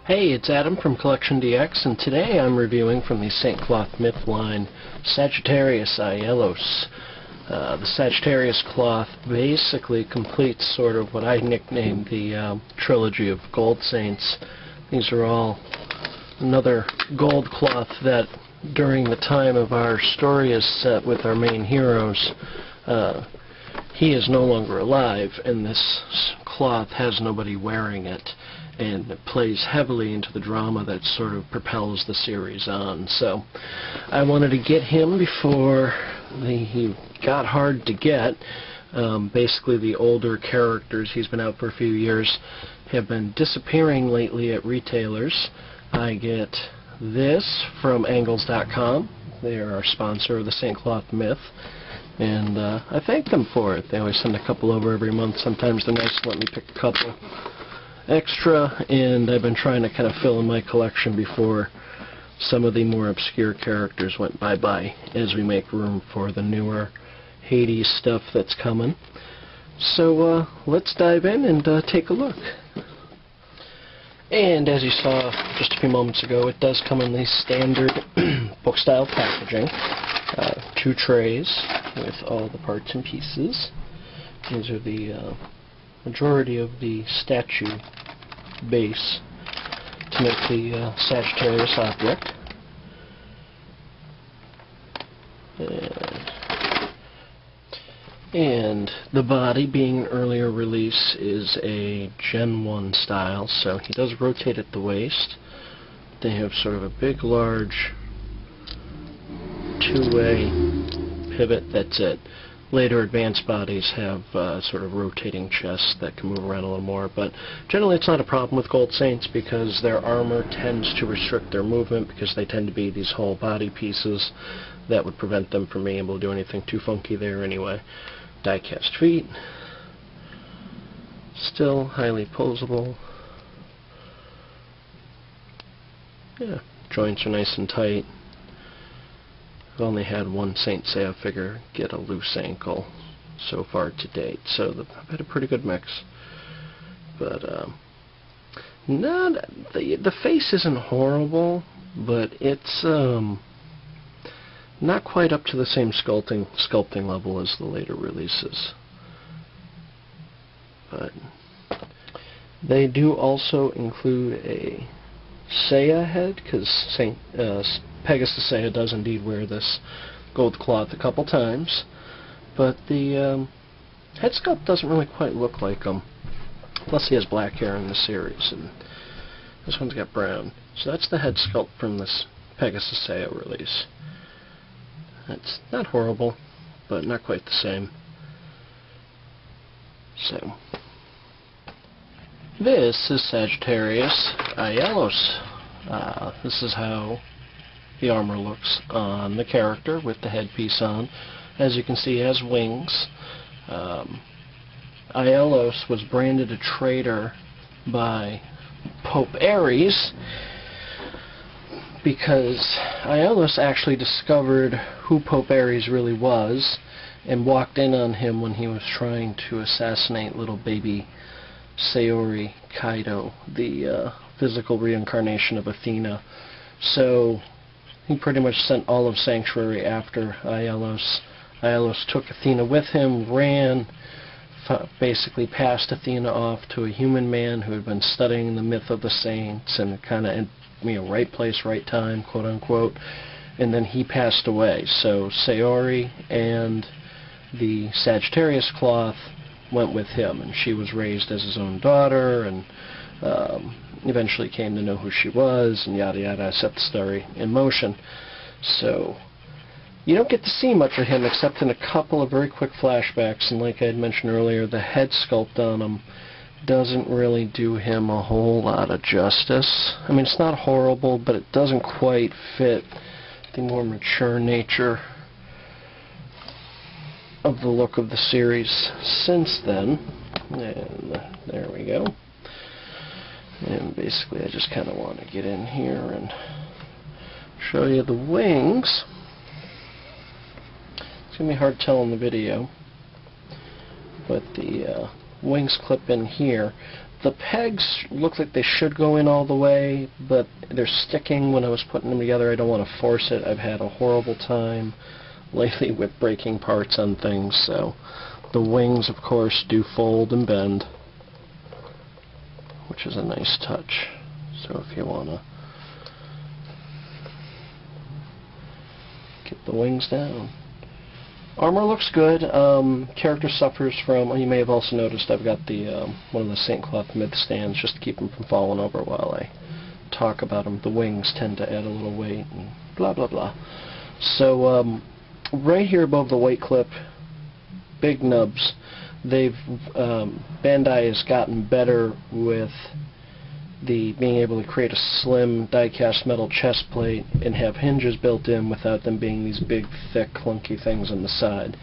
Hey, it's Adam from Collection DX, and today I'm reviewing from the St. Cloth Myth line Sagittarius Aielos. The Sagittarius cloth basically completes sort of what I nicknamed the trilogy of gold saints. These are all another gold cloth that during the time of our story is set with our main heroes. He is no longer alive, and this cloth has nobody wearing it, and it plays heavily into the drama that sort of propels the series on. So I wanted to get him before he got hard to get. Basically the older characters, he's been out for a few years, have been disappearing lately at retailers. I get this from Angles.com. They are our sponsor of the St. Cloth Myth, and I thank them for it. They always send a couple over every month. Sometimes they're nice to let me pick a couple extra, and I've been trying to kind of fill in my collection before some of the more obscure characters went bye-bye, as we make room for the newer Hades stuff that's coming. So let's dive in and take a look. And as you saw just a few moments ago, it does come in the standard book-style packaging. 2 trays with all the parts and pieces. These are the majority of the statue base to make the Sagittarius object. And the body, being an earlier release, is a Gen 1 style, so he does rotate at the waist. They have sort of a big, large two-way pivot, that's it. Later advanced bodies have sort of rotating chests that can move around a little more, but generally it's not a problem with Gold Saints because their armor tends to restrict their movement because they tend to be these whole body pieces that would prevent them from being able to do anything too funky there anyway. Die-cast feet, still highly posable. Yeah, joints are nice and tight. I've only had one Saint Seiya figure get a loose ankle so far to date, so I've had a pretty good mix. But the face isn't horrible, but it's not quite up to the same sculpting level as the later releases. But they do also include a Seiya head, because Pegasus Seiya does indeed wear this gold cloth a couple times, but the head sculpt doesn't really quite look like him. Plus he has black hair in the series, and this one's got brown. So that's the head sculpt from this Pegasus Seiya release. It's not horrible, but not quite the same. So this is Sagittarius Aielos. This is how the armor looks on the character with the headpiece on. As you can see, he has wings. Aielos was branded a traitor by Pope Ares because Aielos actually discovered who Pope Ares really was and walked in on him when he was trying to assassinate little baby Sayori Kaido, the physical reincarnation of Athena. So he pretty much sent all of Sanctuary after Aielos. Aielos took Athena with him, ran, basically passed Athena off to a human man who had been studying the myth of the saints and kind of, right place, right time, quote unquote, and then he passed away. So Sayori and the Sagittarius cloth went with him, and she was raised as his own daughter, and eventually came to know who she was, and yada yada, set the story in motion. So you don't get to see much of him except in a couple of very quick flashbacks, and like I had mentioned earlier, the head sculpt on him doesn't really do him a whole lot of justice. I mean, it's not horrible, but it doesn't quite fit the more mature nature of the look of the series since then. And there we go. And basically I just kind of want to get in here and show you the wings. It's going to be hard to tell in the video, but the wings clip in here. The pegs look like they should go in all the way, but they're sticking when I was putting them together. I don't want to force it. I've had a horrible time lately with breaking parts on things, so the wings, of course, do fold and bend, which is a nice touch. So if you want to get the wings down. Armor looks good. Character suffers from, you may have also noticed I've got the one of the St. Cloth myth stands just to keep them from falling over while I talk about them. The wings tend to add a little weight and blah blah blah. So right here above the weight clip, big nubs. They've Bandai has gotten better with the being able to create a slim die-cast metal chest plate and have hinges built in without them being these big, thick, clunky things on the side.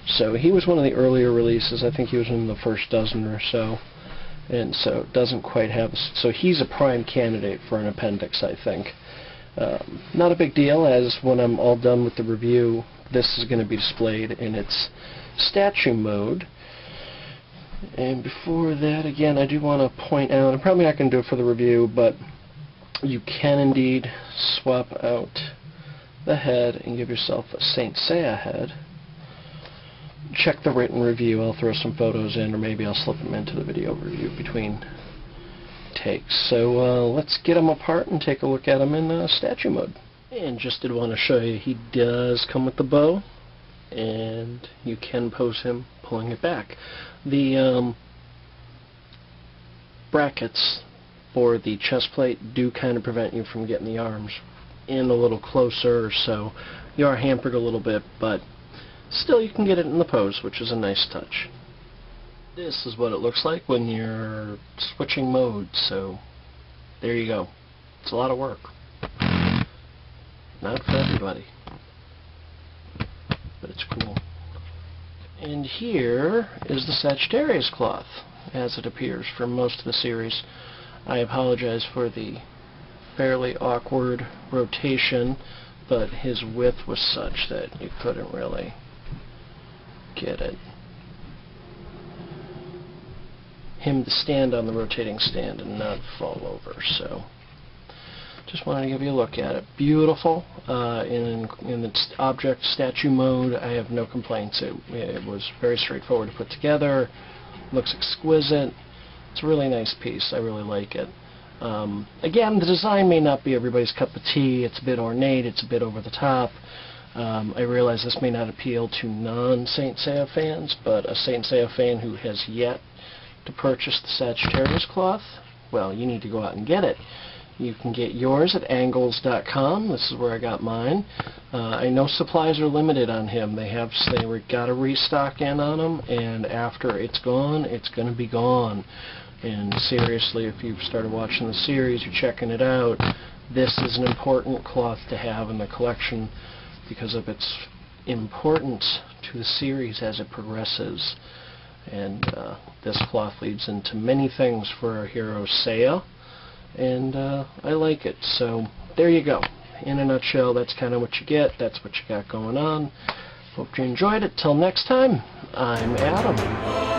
So he was one of the earlier releases. I think he was in the first dozen or so, and so it doesn't quite have. So he's a prime candidate for an appendix, I think. Not a big deal, as when I'm all done with the review, this is going to be displayed in its statue mode. And before that, again, I do want to point out, I'm probably not going to do it for the review, but you can indeed swap out the head and give yourself a Saint Seiya head. Check the written review. I'll throw some photos in, or maybe I'll slip them into the video review between takes. So let's get them apart and take a look at them in statue mode. And just did want to show you, he does come with the bow, and you can pose him pulling it back. The brackets for the chest plate do kind of prevent you from getting the arms in a little closer, so you are hampered a little bit, but still you can get it in the pose, which is a nice touch. This is what it looks like when you're switching modes, so there you go. It's a lot of work. Not for everybody, but it's cool. And here is the Sagittarius cloth, as it appears from most of the series. I apologize for the fairly awkward rotation, but his width was such that you couldn't really get him to stand on the rotating stand and not fall over. So just wanted to give you a look at it. Beautiful. In its object statue mode, I have no complaints. It was very straightforward to put together. Looks exquisite. It's a really nice piece. I really like it. Again, the design may not be everybody's cup of tea. It's a bit ornate. It's a bit over the top. I realize this may not appeal to non-Saint Seiya fans, but a Saint Seiya fan who has yet to purchase the Sagittarius cloth, well, you need to go out and get it. You can get yours at Angles.com. This is where I got mine. I know supplies are limited on him. They got a restock in on them, and after it's gone, it's going to be gone. And seriously, if you've started watching the series, you're checking it out, this is an important cloth to have in the collection because of its importance to the series as it progresses. And this cloth leads into many things for our hero Seiya, and I like it. So there you go. In a nutshell, that's kind of what you get. That's what you got going on. Hope you enjoyed it. Till next time, I'm Adam.